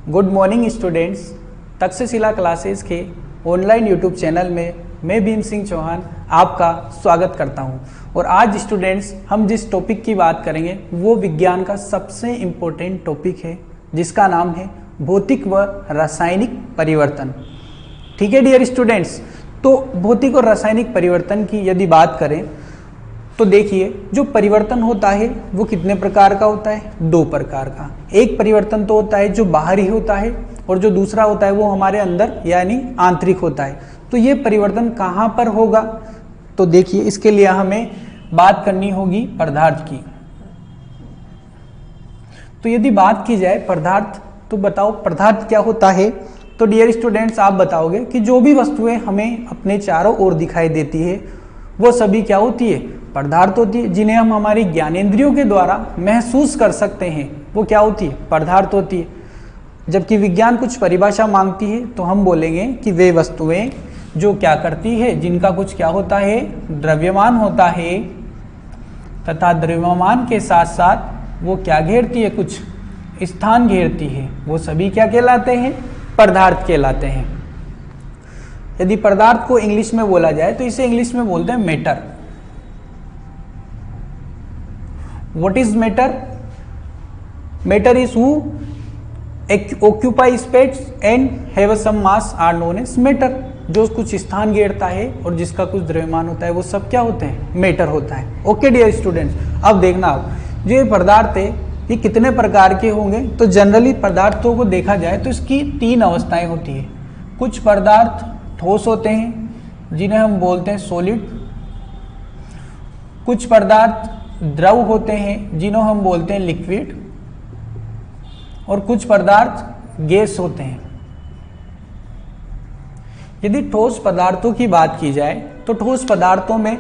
Good morning students. Takshashila classes के online YouTube channel में मैं भीम सिंह चौहान आपका स्वागत करता हूं। और आज स्टूडेंट्स हम जिस टॉपिक की बात करेंगे वो विज्ञान का सबसे इम्पोर्टेंट टॉपिक है जिसका नाम है भौतिक व रासायनिक परिवर्तन। ठीक है डियर स्टूडेंट्स, तो भौतिक और रासायनिक परिवर्तन की यदि बात करें तो देखिए जो परिवर्तन होता है वो कितने प्रकार का होता है? दो प्रकार का। एक परिवर्तन तो होता है जो बाहरी होता है और जो दूसरा होता है वो हमारे अंदर यानी आंतरिक होता है। तो ये परिवर्तन कहाँ पर होगा? तो देखिए इसके लिए हमें बात करनी होगी पदार्थ की। तो यदि बात की जाए पदार्थ, तो बताओ पदार्थ क्या होता है? तो डियर स्टूडेंट्स आप बताओगे कि जो भी वस्तुएं हमें अपने चारों ओर दिखाई देती है वो सभी क्या होती है? पदार्थ होती है। जिन्हें हम हमारी ज्ञानेंद्रियों के द्वारा महसूस कर सकते हैं वो क्या होती है? पदार्थ होती है। जबकि विज्ञान कुछ परिभाषा मांगती है तो हम बोलेंगे कि वे वस्तुएं जो क्या करती है, जिनका कुछ क्या होता है? द्रव्यमान होता है, तथा द्रव्यमान के साथ साथ वो क्या घेरती है? कुछ स्थान घेरती है। वो सभी क्या कहलाते हैं? पदार्थ कहलाते हैं। यदि पदार्थ को इंग्लिश में बोला जाए तो इसे इंग्लिश में बोलते हैं matter. What is matter? Matter is who occupy space and have some mass are known as matter। जो कुछ स्थान घेरता है और जिसका कुछ द्रव्यमान होता है वो सब क्या होते हैं? मैटर होता है। ओके डियर स्टूडेंट्स, अब देखना आप जो ये पदार्थ है ये कितने प्रकार के होंगे? तो जनरली पदार्थों को देखा जाए तो इसकी तीन अवस्थाएं होती है। कुछ पदार्थ ठोस होते हैं जिन्हें हम बोलते हैं सॉलिड, कुछ पदार्थ द्रव होते हैं जिन्हें हम बोलते हैं लिक्विड, और कुछ पदार्थ गैस होते हैं। यदि ठोस पदार्थों की बात की जाए तो ठोस पदार्थों में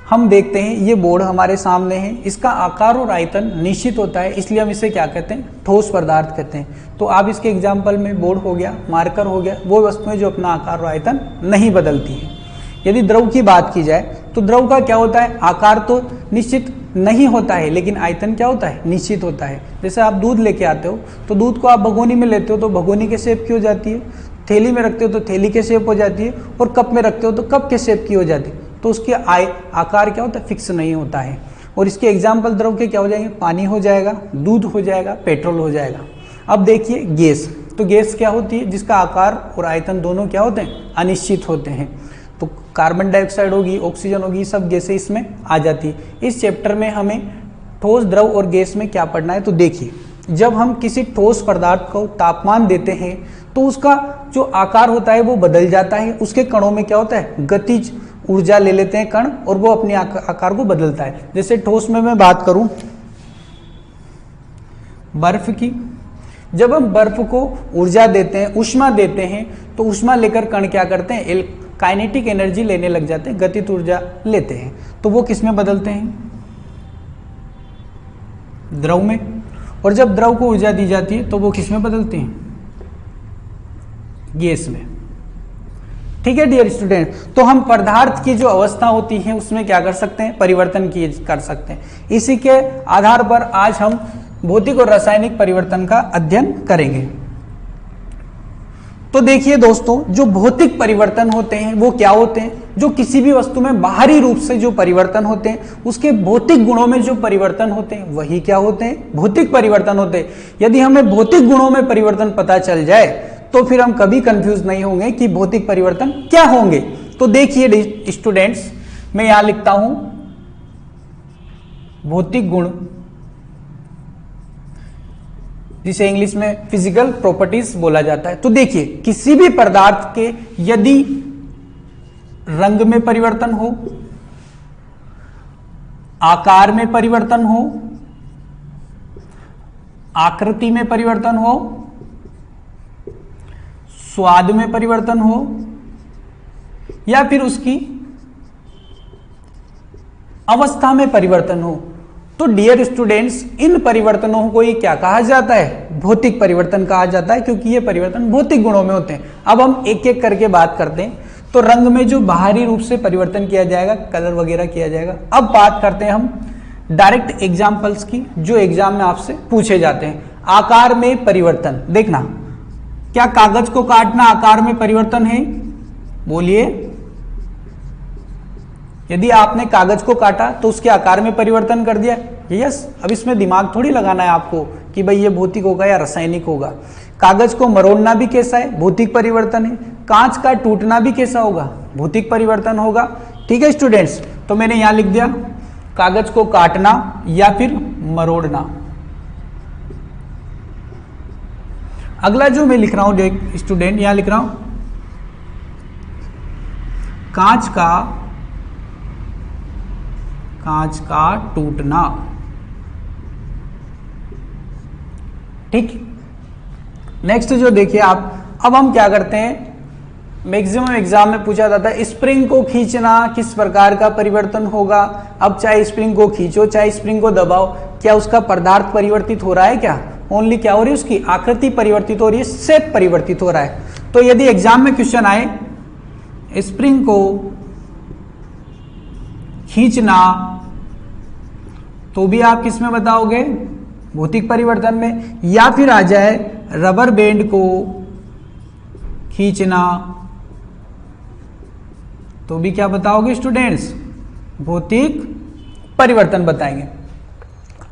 हम देखते हैं ये बोर्ड हमारे सामने है, इसका आकार और आयतन निश्चित होता है, इसलिए हम इसे क्या कहते हैं? ठोस पदार्थ कहते हैं। तो आप इसके एग्जाम्पल में बोर्ड हो गया, मार्कर हो गया, वो वस्तुएं जो अपना आकार और आयतन नहीं बदलती है। यदि द्रव की बात की जाए तो द्रव का क्या होता है? आकार तो निश्चित नहीं होता है लेकिन आयतन क्या होता है? निश्चित होता है। जैसे आप दूध लेके आते हो तो दूध को आप भगोनी में लेते हो तो भगोनी के शेप की हो जाती है, थैली में रखते हो तो थैली के शेप हो जाती है, और कप में रखते हो तो कप के शेप की हो जाती है। तो उसके आकार क्या होता है? फिक्स नहीं होता है। और इसके एग्जाम्पल द्रव के क्या हो जाएंगे? पानी हो जाएगा, दूध हो जाएगा, पेट्रोल हो जाएगा। अब देखिए गैस, तो गैस क्या होती है? जिसका आकार और आयतन दोनों क्या होते हैं? अनिश्चित होते हैं। तो कार्बन डाइऑक्साइड होगी, ऑक्सीजन होगी, सब गैसें इसमें आ जाती है। इस चैप्टर में हमें ठोस, द्रव और गैस में क्या पढ़ना है? तो देखिए जब हम किसी ठोस पदार्थ को तापमान देते हैं तो उसका जो आकार होता है वो बदल जाता है। उसके कणों में क्या होता है? गतिज ऊर्जा ले लेते हैं कण और वो अपने आकार को बदलता है। जैसे ठोस में मैं बात करूं बर्फ की, जब हम बर्फ को ऊर्जा देते हैं, उष्मा देते हैं, तो उष्मा लेकर कण क्या करते हैं? काइनेटिक एनर्जी लेने लग जाते हैं, गतिज ऊर्जा लेते हैं। तो वो किस में बदलते हैं? द्रव में। और जब द्रव को ऊर्जा दी जाती है तो वो किस में बदलते हैं? गैस में। ठीक है डियर स्टूडेंट, तो हम पदार्थ की जो अवस्था होती है उसमें क्या कर सकते हैं? परिवर्तन कर सकते हैं। इसी के आधार पर आज हम भौतिक और रासायनिक परिवर्तन का अध्ययन करेंगे। तो देखिए दोस्तों, जो भौतिक परिवर्तन होते हैं वो क्या होते हैं? जो किसी भी वस्तु में बाहरी रूप से जो परिवर्तन होते हैं उसके भौतिक गुणों में जो परिवर्तन होते हैं वही क्या होते हैं? भौतिक परिवर्तन होते हैं। यदि हमें भौतिक गुणों में परिवर्तन पता चल जाए तो फिर हम कभी कंफ्यूज नहीं होंगे कि भौतिक परिवर्तन क्या होंगे। तो देखिए स्टूडेंट्स, मैं यहां लिखता हूं भौतिक गुण, जिसे इंग्लिश में फिजिकल प्रॉपर्टीज बोला जाता है। तो देखिए किसी भी पदार्थ के यदि रंग में परिवर्तन हो, आकार में परिवर्तन हो, आकृति में परिवर्तन हो, स्वाद में परिवर्तन हो, या फिर उसकी अवस्था में परिवर्तन हो, तो डियर स्टूडेंट्स इन परिवर्तनों को ही क्या कहा जाता है? भौतिक परिवर्तन कहा जाता है, क्योंकि ये परिवर्तन भौतिक गुणों में होते हैं। अब हम एक एक करके बात करते हैं। तो रंग में जो बाहरी रूप से परिवर्तन किया जाएगा, कलर वगैरह किया जाएगा। अब बात करते हैं हम डायरेक्ट एग्जाम्पल्स की जो एग्जाम में आपसे पूछे जाते हैं। आकार में परिवर्तन। देखना, क्या कागज को काटना आकार में परिवर्तन है? बोलिए। यदि आपने कागज को काटा तो उसके आकार में परिवर्तन कर दिया, यस। अब इसमें दिमाग थोड़ी लगाना है आपको कि भाई ये भौतिक होगा या रासायनिक होगा। कागज को मरोड़ना भी कैसा है? भौतिक परिवर्तन है। कांच का टूटना भी कैसा होगा? भौतिक परिवर्तन होगा। ठीक है स्टूडेंट्स, तो मैंने यहां लिख दिया कागज को काटना या फिर मरोड़ना। अगला जो मैं लिख रहा हूं देख स्टूडेंट, यहां लिख रहा हूं कांच का टूटना। ठीक, नेक्स्ट जो देखिए आप, अब हम क्या करते हैं, मैक्सिमम एग्जाम में पूछा जाता है स्प्रिंग को खींचना किस प्रकार का परिवर्तन होगा। अब चाहे स्प्रिंग को खींचो चाहे स्प्रिंग को दबाओ, क्या उसका पदार्थ परिवर्तित हो रहा है? क्या ओनली क्या हो रही है? उसकी आकृति परिवर्तित हो रही है, शेप परिवर्तित हो रहा है। तो यदि एग्जाम में क्वेश्चन आए स्प्रिंग को खींचना, तो भी आप किस में बताओगे? भौतिक परिवर्तन में। या फिर आ जाए रबर बैंड को खींचना, तो भी क्या बताओगे स्टूडेंट्स? भौतिक परिवर्तन बताएंगे।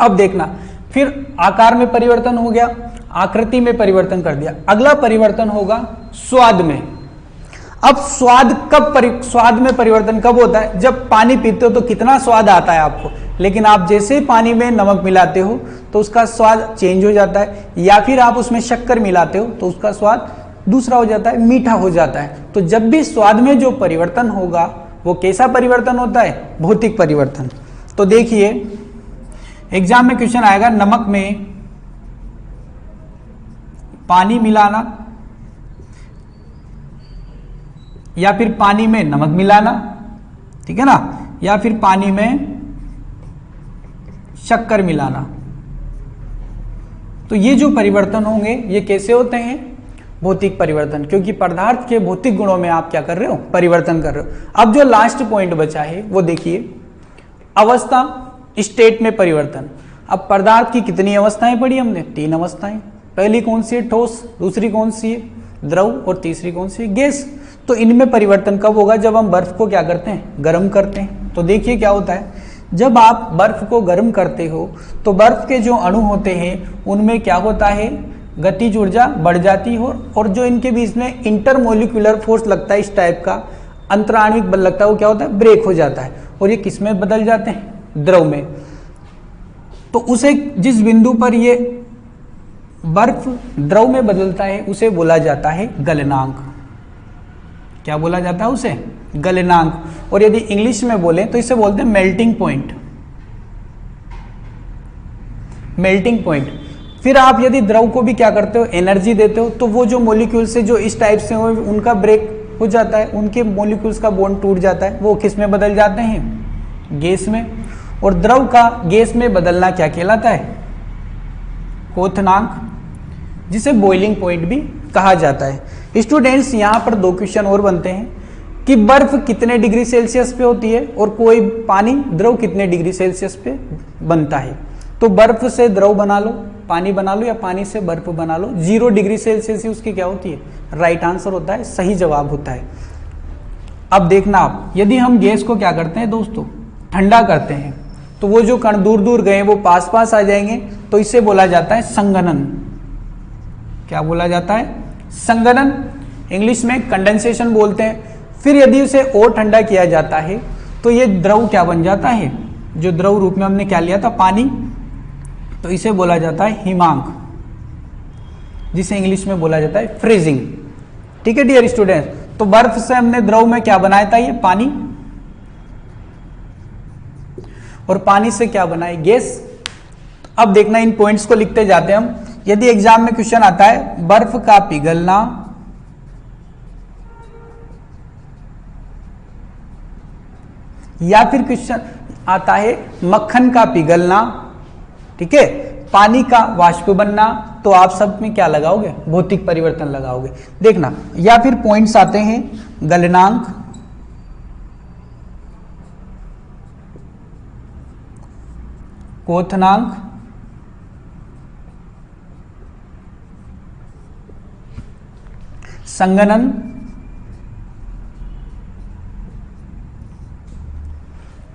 अब देखना, फिर आकार में परिवर्तन हो गया, आकृति में परिवर्तन कर दिया। अगला परिवर्तन होगा स्वाद में। अब स्वाद में परिवर्तन कब होता है? जब पानी पीते हो तो कितना स्वाद आता है आपको, लेकिन आप जैसे ही पानी में नमक मिलाते हो तो उसका स्वाद चेंज हो जाता है, या फिर आप उसमें शक्कर मिलाते हो तो उसका स्वाद दूसरा हो जाता है, मीठा हो जाता है। तो जब भी स्वाद में जो परिवर्तन होगा वो कैसा परिवर्तन होता है? भौतिक परिवर्तन। तो देखिए एग्जाम में क्वेश्चन आएगा नमक में पानी मिलाना या फिर पानी में नमक मिलाना, ठीक है ना, या फिर पानी में शक्कर मिलाना। तो ये जो परिवर्तन होंगे ये कैसे होते हैं? भौतिक परिवर्तन, क्योंकि पदार्थ के भौतिक गुणों में आप क्या कर रहे हो? परिवर्तन कर रहे हो। अब जो लास्ट पॉइंट बचा है वो देखिए, अवस्था, स्टेट में परिवर्तन। अब पदार्थ की कितनी अवस्थाएं पढ़ी हमने? 3 अवस्थाएं। पहली कौन सी है? ठोस। दूसरी कौन सी है? द्रव। और तीसरी कौन सी है? गैस। तो इनमें परिवर्तन कब होगा? जब हम बर्फ को क्या करते हैं? गर्म करते हैं। तो देखिए क्या होता है, जब आप बर्फ को गर्म करते हो तो बर्फ के जो अणु होते हैं उनमें क्या होता है? गतिज ऊर्जा बढ़ जाती हो, और जो इनके बीच में इंटरमोलिकुलर फोर्स लगता है, इस टाइप का अंतराणविक बल लगता है, वो क्या होता है? ब्रेक हो जाता है, और ये किस में बदल जाते हैं? द्रव में। तो उसे जिस बिंदु पर ये बर्फ द्रव में बदलता है उसे बोला जाता है गलनांक। क्या बोला जाता है उसे? गलनांक। और यदि इंग्लिश में बोले तो इसे बोलते हैं मेल्टिंग पॉइंट। Melting point. फिर आप यदि द्रव को भी क्या करते हो? एनर्जी देते हो, तो वो जो मॉलिक्यूल से जो इस टाइप से हो उनका ब्रेक हो जाता है, उनके मॉलिक्यूल्स का बॉन्ड टूट जाता है, वो किस में बदल जाते हैं? गैस में। और द्रव का गैस में बदलना क्या कहलाता है? क्वथनांक, जिसे बॉइलिंग पॉइंट भी कहा जाता है। स्टूडेंट्स यहाँ पर 2 क्वेश्चन और बनते हैं कि बर्फ कितने डिग्री सेल्सियस पे होती है और कोई पानी द्रव कितने डिग्री सेल्सियस पे बनता है। तो बर्फ से द्रव बना लो, पानी बना लो, या पानी से बर्फ बना लो, 0 डिग्री सेल्सियस ही उसकी क्या होती है? राइट आंसर होता है, सही जवाब होता है। अब देखना आप, यदि हम गैस को क्या करते हैं दोस्तों? ठंडा करते हैं, तो वो जो कण दूर दूर गए वो पास पास आ जाएंगे, तो इसे बोला जाता है संघनन। क्या बोला जाता है? संघनन। इंग्लिश में कंडेंसेशन बोलते हैं। फिर यदि उसे और ठंडा किया जाता है तो ये द्रव क्या बन जाता है? जो द्रव रूप में हमने क्या लिया था? पानी। तो इसे बोला जाता है हिमांक, जिसे इंग्लिश में बोला जाता है फ्रीजिंग। ठीक है डियर स्टूडेंट्स, तो बर्फ से हमने द्रव में क्या बनाया था? ये पानी। और पानी से क्या बनाए? गैस। अब देखना, इन पॉइंट्स को लिखते जाते हैं हम। यदि एग्जाम में क्वेश्चन आता है बर्फ का पिघलना या फिर क्वेश्चन आता है मक्खन का पिघलना, ठीक है, पानी का वाष्प बनना, तो आप सब में क्या लगाओगे? भौतिक परिवर्तन लगाओगे। देखना, या फिर पॉइंट्स आते हैं गलनांक, क्वथनांक संघनन,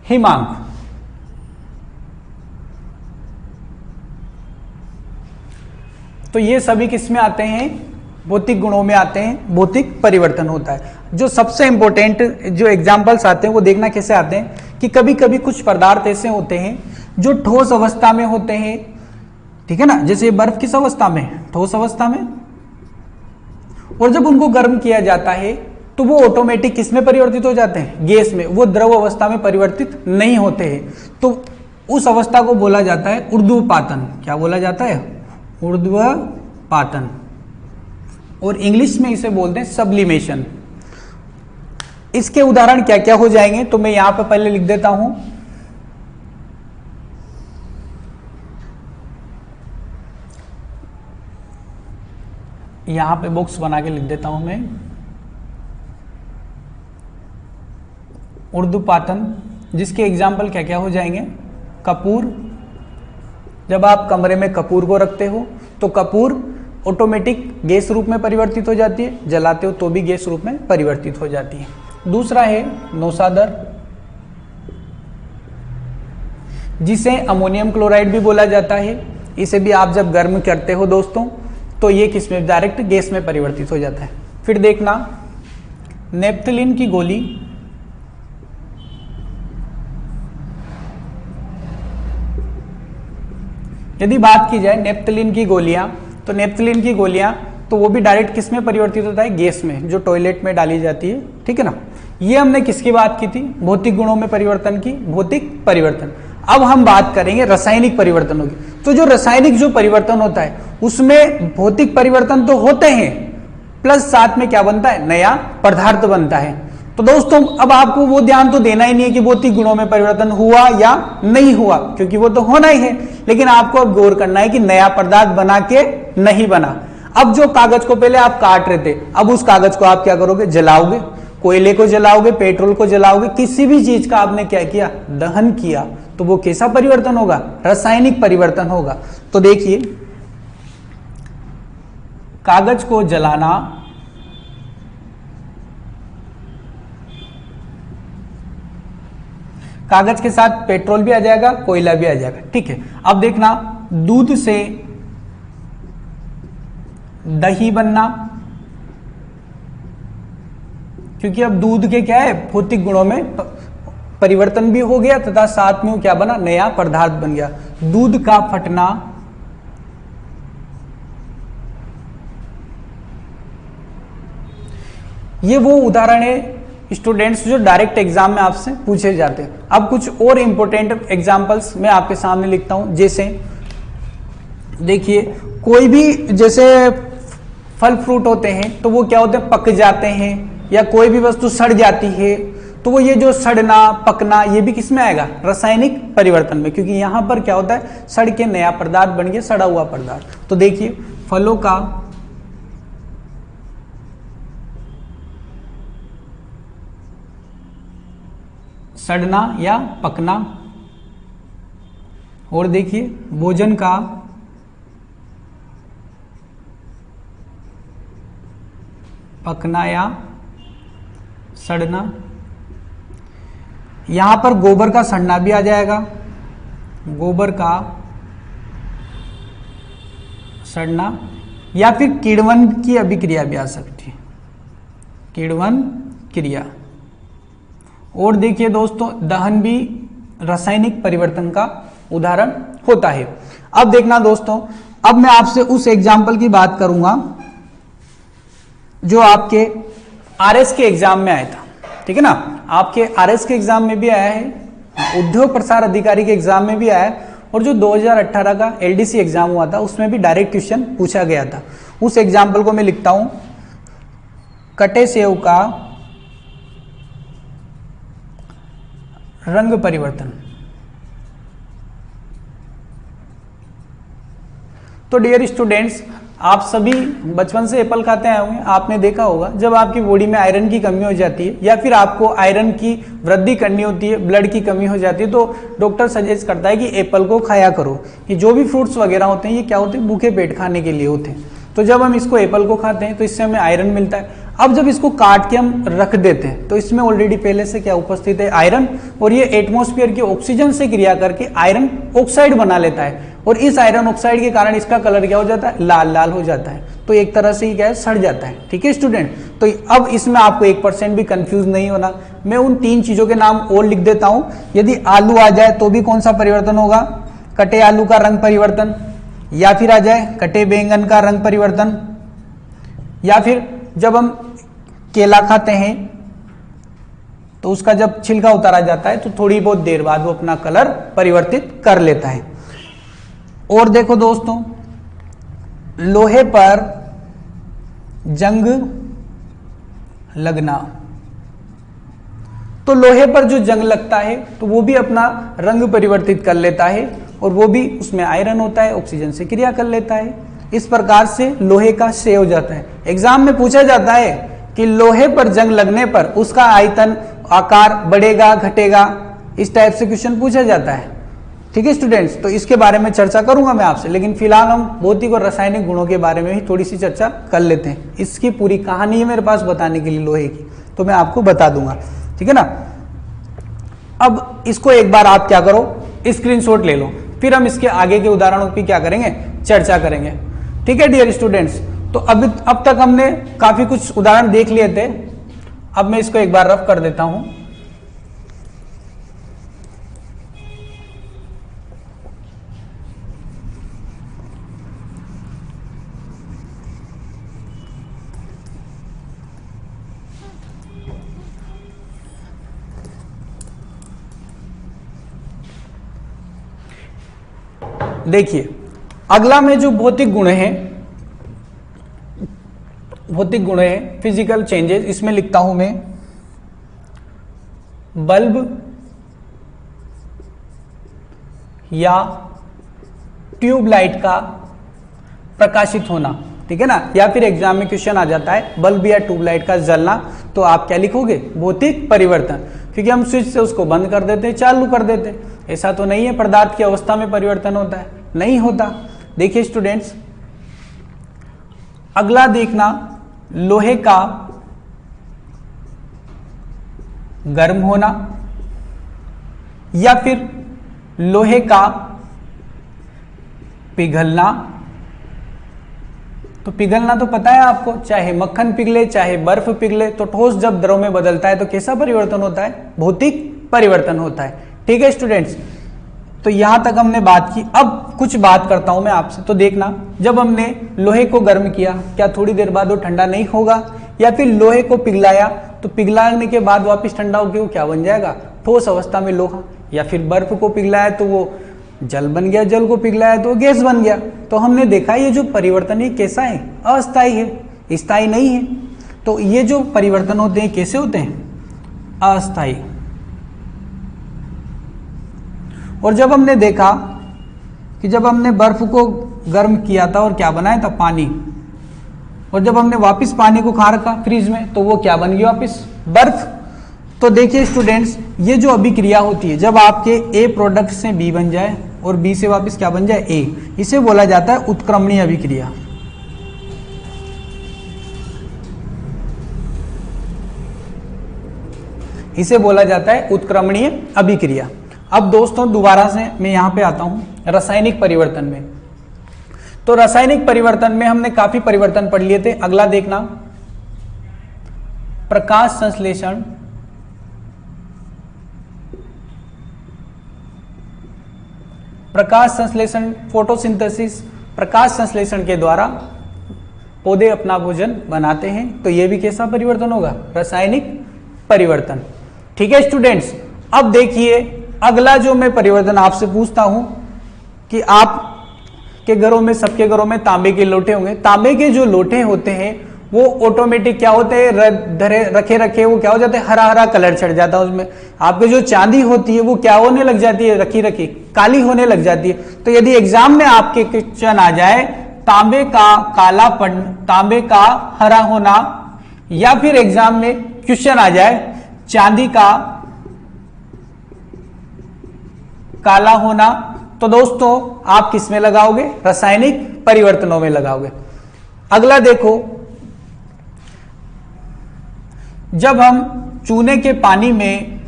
हिमांक। तो ये सभी किस में आते हैं? भौतिक गुणों में आते हैं, भौतिक परिवर्तन होता है। जो सबसे इंपॉर्टेंट जो एग्जाम्पल्स आते हैं वो देखना कैसे आते हैं कि कभी कभी कुछ पदार्थ ऐसे होते हैं जो ठोस अवस्था में होते हैं, ठीक है ना, जैसे बर्फ किस अवस्था में? ठोस अवस्था में। और जब उनको गर्म किया जाता है तो वो ऑटोमेटिक किस में परिवर्तित हो जाते हैं? गैस में। वो द्रव अवस्था में परिवर्तित नहीं होते हैं, तो उस अवस्था को बोला जाता है ऊर्ध्वपातन। क्या बोला जाता है? ऊर्ध्वपातन। और इंग्लिश में इसे बोलते हैं सब्लिमेशन। इसके उदाहरण क्या क्या हो जाएंगे तो मैं यहां पर पहले लिख देता हूं। यहां पे बॉक्स बना के लिख देता हूं मैं। ऊर्ध्वपातन, जिसके एग्जाम्पल क्या क्या हो जाएंगे? कपूर। जब आप कमरे में कपूर को रखते हो तो कपूर ऑटोमेटिक गैस रूप में परिवर्तित हो जाती है, जलाते हो तो भी गैस रूप में परिवर्तित हो जाती है। दूसरा है नौसादर, जिसे अमोनियम क्लोराइड भी बोला जाता है। इसे भी आप जब गर्म करते हो दोस्तों तो ये किस में? डायरेक्ट गैस में परिवर्तित हो जाता है। फिर देखना नेप्थलीन की गोली, यदि बात की जाए नेप्थलीन की गोलियां, तो नेप्थलीन की गोलियां तो वो भी डायरेक्ट किस में परिवर्तित होता है? गैस में, जो टॉयलेट में डाली जाती है, ठीक है ना। ये हमने किसकी बात की थी? भौतिक गुणों में परिवर्तन की, भौतिक परिवर्तन। अब हम बात करेंगे रासायनिक परिवर्तनों की। तो जो रासायनिक जो परिवर्तन होता है उसमें भौतिक परिवर्तन तो होते हैं, प्लस साथ में क्या बनता है? नया पदार्थ बनता है। तो दोस्तों अब आपको वो ध्यान तो देना ही नहीं है कि भौतिक गुणों में परिवर्तन हुआ या नहीं हुआ, क्योंकि वो तो होना ही है, लेकिन आपको अब गौर करना है कि नया पदार्थ बना के नहीं बना। अब जो कागज को पहले आप काट रहे थे, अब उस कागज को आप क्या करोगे? जलाओगे। कोयले को जलाओगे, पेट्रोल को जलाओगे, किसी भी चीज का आपने क्या किया? दहन किया। तो वो कैसा परिवर्तन होगा? रासायनिक परिवर्तन होगा। तो देखिए, कागज को जलाना, कागज के साथ पेट्रोल भी आ जाएगा, कोयला भी आ जाएगा, ठीक है। अब देखना, दूध से दही बनना, क्योंकि अब दूध के क्या है? भौतिक गुणों में परिवर्तन भी हो गया तथा साथ में क्या बना? नया पदार्थ बन गया। दूध का फटना, ये वो उदाहरण है स्टूडेंट्स जो डायरेक्ट एग्जाम में आपसे पूछे जाते हैं। अब कुछ और इंपॉर्टेंट एग्जांपल्स मैं आपके सामने लिखता हूं। जैसे देखिए, कोई भी जैसे फल फ्रूट होते हैं तो वो क्या होते हैं? पक जाते हैं, या कोई भी वस्तु सड़ जाती है, तो वो ये जो सड़ना पकना ये भी किस में आएगा? रासायनिक परिवर्तन में, क्योंकि यहां पर क्या होता है? सड़ के नया पदार्थ बन गया, सड़ा हुआ पदार्थ। तो देखिए, फलों का सड़ना या पकना, और देखिए भोजन का पकना या सड़ना। यहां पर गोबर का सड़ना भी आ जाएगा, गोबर का सड़ना, या फिर किण्वन की अभिक्रिया भी आ सकती है, किण्वन क्रिया। और देखिए दोस्तों, दहन भी रासायनिक परिवर्तन का उदाहरण होता है। अब देखना दोस्तों, अब मैं आपसे उस एग्जाम्पल की बात करूंगा जो आपके आरएस के एग्जाम में आया था, ठीक है ना। आपके आरएस के एग्जाम में भी आया है, उद्योग प्रसार अधिकारी के एग्जाम में भी आया है, और जो 2018 का एलडीसी एग्जाम हुआ था उसमें भी डायरेक्ट क्वेश्चन पूछा गया था। उस एग्जाम्पल को मैं लिखता हूं, कटे सेव का रंग परिवर्तन। तो डियर स्टूडेंट्स, आप सभी बचपन से एप्पल खाते आए होंगे, आपने देखा होगा जब आपकी बॉडी में आयरन की कमी हो जाती है या फिर आपको आयरन की वृद्धि करनी होती है, ब्लड की कमी हो जाती है, तो डॉक्टर सजेस्ट करता है कि एप्पल को खाया करो। ये जो भी फ्रूट्स वगैरह होते हैं ये क्या होते हैं? भूखे पेट खाने के लिए होते हैं। तो जब हम इसको एप्पल को खाते हैं तो इससे हमें आयरन मिलता है। अब जब इसको काट के हम रख देते हैं तो इसमें ऑलरेडी पहले से क्या उपस्थित है, आयरन, और ये एटमॉस्फेयर के ऑक्सीजन से क्रिया करके आयरन ऑक्साइड बना लेता है, और इस आयरन ऑक्साइड के कारण इसका कलर क्या हो जाता है, लाल लाल हो जाता है। तो एक तरह से ही क्या है, सड़ जाता है। ठीक है स्टूडेंट, तो अब इसमें आपको 1% भी कंफ्यूज नहीं होना। मैं उन 3 चीजों के नाम और लिख देता हूं। यदि आलू आ जाए तो भी कौन सा परिवर्तन होगा, कटे आलू का रंग परिवर्तन, या फिर आ जाए कटे बैंगन का रंग परिवर्तन, या फिर जब हम केला खाते हैं तो उसका जब छिलका उतारा जाता है तो थोड़ी बहुत देर बाद वो अपना कलर परिवर्तित कर लेता है। और देखो दोस्तों, लोहे पर जंग लगना, तो लोहे पर जो जंग लगता है तो वो भी अपना रंग परिवर्तित कर लेता है, और वो भी उसमें आयरन होता है, ऑक्सीजन से क्रिया कर लेता है। इस प्रकार से लोहे का क्षय हो जाता है। एग्जाम में पूछा जाता है कि लोहे पर जंग लगने पर उसका आयतन आकार बढ़ेगा घटेगा, इस टाइप से क्वेश्चन पूछा जाता है। ठीक है स्टूडेंट्स, तो इसके बारे में चर्चा करूंगा मैं आपसे, लेकिन फिलहाल हम भौतिक और रासायनिक गुणों के बारे में ही थोड़ी सी चर्चा कर लेते हैं। इसकी पूरी कहानी है मेरे पास बताने के लिए लोहे की, तो मैं आपको बता दूंगा। ठीक है ना। अब इसको एक बार आप क्या करो, स्क्रीनशॉट ले लो, फिर हम इसके आगे के उदाहरणों की क्या करेंगे, चर्चा करेंगे। ठीक है डियर स्टूडेंट्स, तो अब तक हमने काफी कुछ उदाहरण देख लिए थे। अब मैं इसको एक बार रफ कर देता हूं। देखिए, अगला में जो भौतिक गुण है फिजिकल चेंजेस, इसमें लिखता हूं मैं बल्ब या ट्यूबलाइट का प्रकाशित होना। ठीक है ना, या फिर एग्जाम में क्वेश्चन आ जाता है बल्ब या ट्यूबलाइट का जलना, तो आप क्या लिखोगे, भौतिक परिवर्तन, क्योंकि हम स्विच से उसको बंद कर देते हैं, चालू कर देते हैं। ऐसा तो नहीं है पदार्थ की अवस्था में परिवर्तन होता है, नहीं होता। देखिए स्टूडेंट्स, अगला देखना, लोहे का गर्म होना या फिर लोहे का पिघलना। तो पिघलना तो पता है आपको, चाहे मक्खन पिघले चाहे बर्फ पिघले, तो ठोस जब द्रव में बदलता है तो कैसा परिवर्तन होता है, भौतिक परिवर्तन होता है। ठीक है स्टूडेंट्स, तो यहां तक हमने बात की। अब कुछ बात करता हूं मैं आपसे, तो देखना, जब हमने लोहे को गर्म किया, क्या थोड़ी देर बाद वो ठंडा नहीं होगा, या फिर लोहे को पिघलाया तो पिघलाने के बाद वापस ठंडा होकर वो क्या बन जाएगा, ठोस अवस्था में लोहा। या फिर बर्फ को पिघलाया तो वो जल बन गया, जल को पिघलाया तो गैस बन गया। तो हमने देखा ये जो परिवर्तन है कैसा है, अस्थायी है, स्थायी नहीं है। तो ये जो परिवर्तन होते हैं कैसे होते हैं, अस्थायी। और जब हमने देखा कि जब हमने बर्फ को गर्म किया था और क्या बनाया था, पानी, और जब हमने वापस पानी को खा रखा फ्रिज में, तो वो क्या बन गया, वापस बर्फ। तो देखिए स्टूडेंट्स, ये जो अभिक्रिया होती है, जब आपके ए प्रोडक्ट से बी बन जाए और बी से वापस क्या बन जाए, ए, इसे बोला जाता है उत्क्रमणीय अभिक्रिया। इसे बोला जाता है उत्क्रमणीय अभिक्रिया। अब दोस्तों दोबारा से मैं यहां पे आता हूं रासायनिक परिवर्तन में। तो रासायनिक परिवर्तन में हमने काफी परिवर्तन पढ़ लिए थे। अगला देखना, प्रकाश संश्लेषण, प्रकाश संश्लेषण, फोटोसिंथेसिस, प्रकाश संश्लेषण के द्वारा पौधे अपना भोजन बनाते हैं। तो यह भी कैसा परिवर्तन होगा, रासायनिक परिवर्तन। ठीक है स्टूडेंट्स, अब देखिए अगला जो मैं परिवर्तन आपसे पूछता हूं कि आप के घरों में, सबके घरों में तांबे के लोटे होंगे। तांबे के जो लोटे होते हैं वो ऑटोमेटिक क्या होते हैं, रखे रखे वो क्या हो जाते हैं, हरा हरा कलर छड़ जाता है उसमें। आपके जो चांदी होती है वो क्या होने लग जाती है, रखी रखी काली होने लग जाती है। तो यदि एग्जाम में आपके क्वेश्चन आ जाए तांबे का काला पड़, तांबे का हरा होना, या फिर एग्जाम में क्वेश्चन आ जाए चांदी का काला होना, तो दोस्तों आप किस में लगाओगे, रासायनिक परिवर्तनों में लगाओगे। अगला देखो, जब हम चूने के पानी में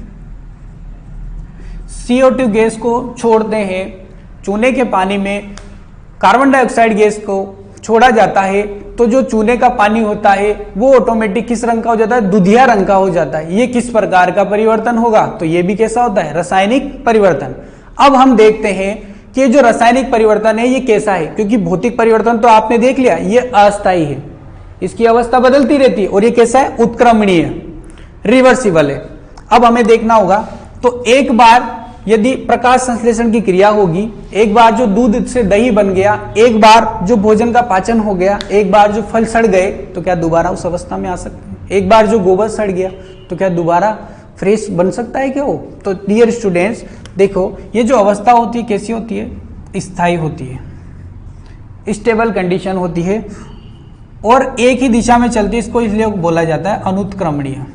CO2 गैस को छोड़ते हैं, चूने के पानी में कार्बन डाइऑक्साइड गैस को छोड़ा जाता है, तो जो चूने का पानी होता है वो ऑटोमेटिक किस रंग का हो जाता है? दुधिया रंग का हो जाता है। ये किस प्रकार का परिवर्तन होगा? तो ये भी कैसा होता है? रासायनिक परिवर्तन। अब हम देखते हैं कि ये जो रासायनिक परिवर्तन है ये कैसा है, क्योंकि भौतिक परिवर्तन तो आपने देख लिया ये अस्थायी है, इसकी अवस्था बदलती रहती है, और ये कैसा है? उत्क्रमणीय, रिवर्सिबल है। अब हमें देखना होगा, तो एक बार यदि प्रकाश संश्लेषण की क्रिया होगी, एक बार जो दूध से दही बन गया, एक बार जो भोजन का पाचन हो गया, एक बार जो फल सड़ गए, तो क्या दोबारा उस अवस्था में आ सकते हैं? एक बार जो गोबर सड़ गया, तो क्या दोबारा फ्रेश बन सकता है क्या वो? तो डियर स्टूडेंट्स देखो, ये जो अवस्था होती है कैसी होती है? स्थायी होती है, स्टेबल कंडीशन होती है, और एक ही दिशा में चलती है। इसको इसलिए बोला जाता है अनुत्क्रमणीय।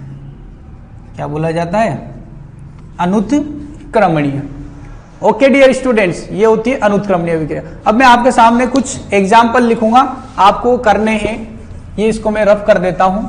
क्या बोला जाता है? अनुत्क्रमणीय। ओके डियर स्टूडेंट्स, ये होती है अनुत्क्रमणीय विक्रिया। अब मैं आपके सामने कुछ एग्जाम्पल लिखूंगा, आपको करने हैं, ये इसको मैं रफ कर देता हूं।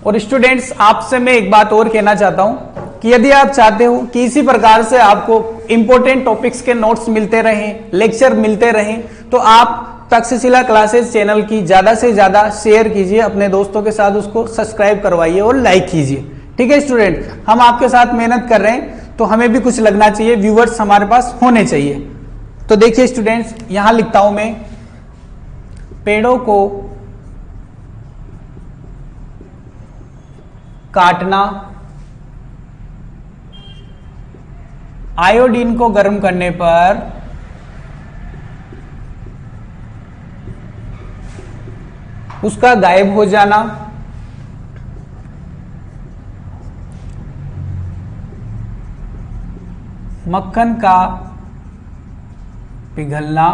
और स्टूडेंट्स आपसे मैं एक बात और कहना चाहता हूं कि यदि आप चाहते हो कि इसी प्रकार से आपको इंपॉर्टेंट टॉपिक्स के नोट्स मिलते रहें, लेक्चर मिलते रहें, तो आप तक्षशिला क्लासेस चैनल की ज्यादा से ज्यादा शेयर कीजिए, अपने दोस्तों के साथ उसको सब्सक्राइब करवाइए और लाइक कीजिए। ठीक है स्टूडेंट, हम आपके साथ मेहनत कर रहे हैं, तो हमें भी कुछ लगना चाहिए, व्यूवर्स हमारे पास होने चाहिए। तो देखिए स्टूडेंट्स, यहां लिखता हूं मैं, पेड़ों को काटना, आयोडीन को गर्म करने पर उसका गायब हो जाना, मक्खन का पिघलना,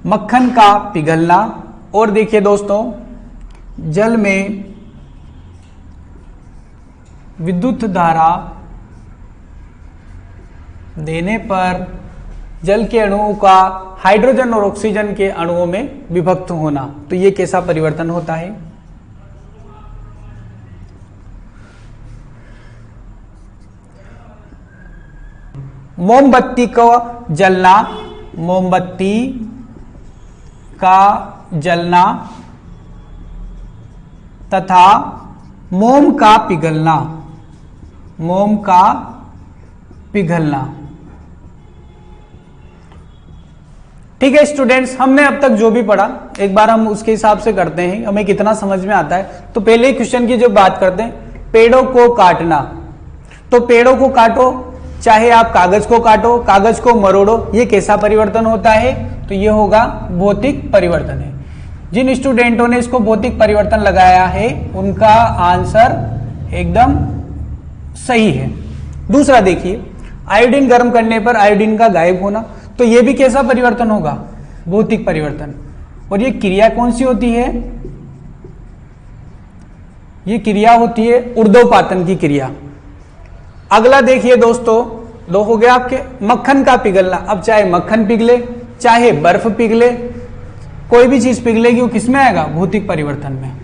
मक्खन का पिघलना, और देखिए दोस्तों, जल में विद्युत धारा देने पर जल के अणुओं का हाइड्रोजन और ऑक्सीजन के अणुओं में विभक्त होना। तो ये कैसा परिवर्तन होता है? मोमबत्ती का जलना, मोमबत्ती का जलना तथा मोम का पिघलना, मोम का पिघलना। ठीक है स्टूडेंट्स, हमने अब तक जो भी पढ़ा एक बार हम उसके हिसाब से करते हैं, हमें कितना समझ में आता है। तो पहले क्वेश्चन की जो बात करते हैं, पेड़ों को काटना, तो पेड़ों को काटो, चाहे आप कागज को काटो, कागज को मरोड़ो, ये कैसा परिवर्तन होता है? तो ये होगा भौतिक परिवर्तन है। जिन स्टूडेंटों ने इसको भौतिक परिवर्तन लगाया है उनका आंसर एकदम सही है। दूसरा देखिए, आयोडीन गर्म करने पर आयोडीन का गायब होना, तो ये भी कैसा परिवर्तन होगा? भौतिक परिवर्तन। और ये क्रिया कौन सी होती है? ये क्रिया होती है ऊर्ध्वपातन की क्रिया। अगला देखिए दोस्तों, दो हो गया आपके, मक्खन का पिघलना। अब चाहे मक्खन पिघले, चाहे बर्फ पिघले, कोई भी चीज पिघलेगी वो किसमें आएगा? भौतिक परिवर्तन में।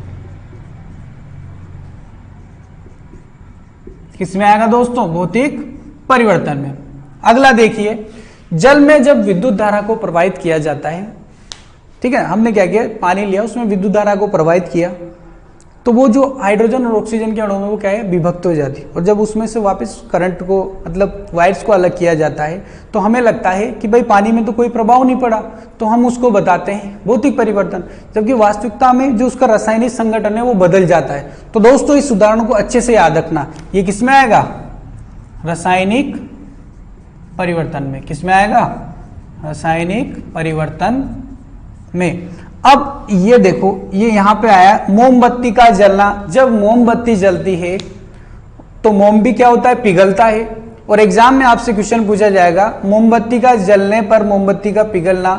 किसमें आएगा दोस्तों? भौतिक परिवर्तन में। अगला देखिए, जल में जब विद्युत धारा को प्रवाहित किया जाता है, ठीक है, हमने क्या किया, पानी लिया, उसमें विद्युत धारा को प्रवाहित किया, तो वो जो हाइड्रोजन और ऑक्सीजन के अणु में वो क्या है, विभक्त हो जाती है। और जब उसमें से वापस करंट को, मतलब वायर्स को अलग किया जाता है, तो हमें लगता है कि भाई पानी में तो कोई प्रभाव नहीं पड़ा, तो हम उसको बताते हैं भौतिक परिवर्तन, जबकि वास्तविकता में जो उसका रासायनिक संगठन है वो बदल जाता है। तो दोस्तों इस उदाहरण को अच्छे से याद रखना, ये किसमें आएगा? रासायनिक परिवर्तन में। किसमें आएगा? रासायनिक परिवर्तन में। अब ये देखो, ये यहां पे आया मोमबत्ती का जलना। जब मोमबत्ती जलती है तो मोम भी क्या होता है? पिघलता है। और एग्जाम में आपसे क्वेश्चन पूछा जाएगा, मोमबत्ती का जलने पर मोमबत्ती का पिघलना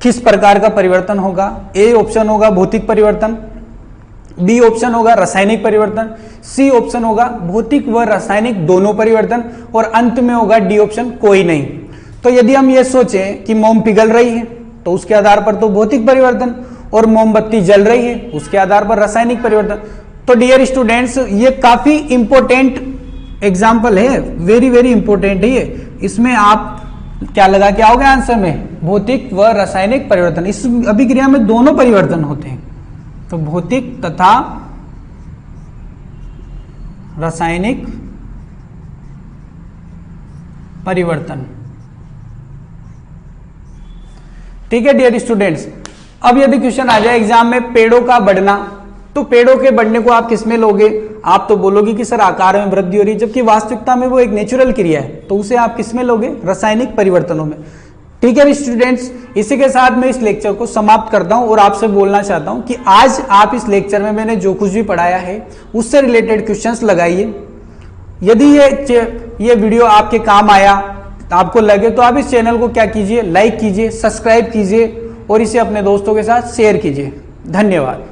किस प्रकार का परिवर्तन होगा? ए ऑप्शन होगा भौतिक परिवर्तन, बी ऑप्शन होगा रासायनिक परिवर्तन, सी ऑप्शन होगा भौतिक व रासायनिक दोनों परिवर्तन, और अंत में होगा डी ऑप्शन कोई नहीं। तो यदि हम ये सोचें कि मोम पिघल रही है तो उसके आधार पर तो भौतिक परिवर्तन, और मोमबत्ती जल रही है उसके आधार पर रासायनिक परिवर्तन। तो डियर स्टूडेंट्स, ये काफी इंपॉर्टेंट एग्जाम्पल है, वेरी वेरी इंपॉर्टेंट है ये। इसमें आप क्या लगा के आओगे आंसर में, भौतिक व रासायनिक परिवर्तन। इस अभिक्रिया में दोनों परिवर्तन होते हैं, तो भौतिक तथा रासायनिक परिवर्तन। ठीक है डियर स्टूडेंट्स। अब यदि क्वेश्चन आ जाए एग्जाम में पेड़ों का बढ़ना, तो पेड़ों के बढ़ने को आप किसमें लोगे? आप तो बोलोगे कि सर आकार में वृद्धि हो रही है, जबकि वास्तविकता में वो एक नेचुरल क्रिया है, तो उसे आप किसमें लोगे? रासायनिक परिवर्तनों में। ठीक है स्टूडेंट्स, इसी के साथ मैं इस लेक्चर को समाप्त करता हूं और आपसे बोलना चाहता हूं कि आज आप इस लेक्चर में मैंने जो कुछ भी पढ़ाया है उससे रिलेटेड क्वेश्चंस लगाइए। यदि ये वीडियो आपके काम आया, आपको लगे, तो आप इस चैनल को क्या कीजिए, लाइक कीजिए, सब्सक्राइब कीजिए और इसे अपने दोस्तों के साथ शेयर कीजिए। धन्यवाद।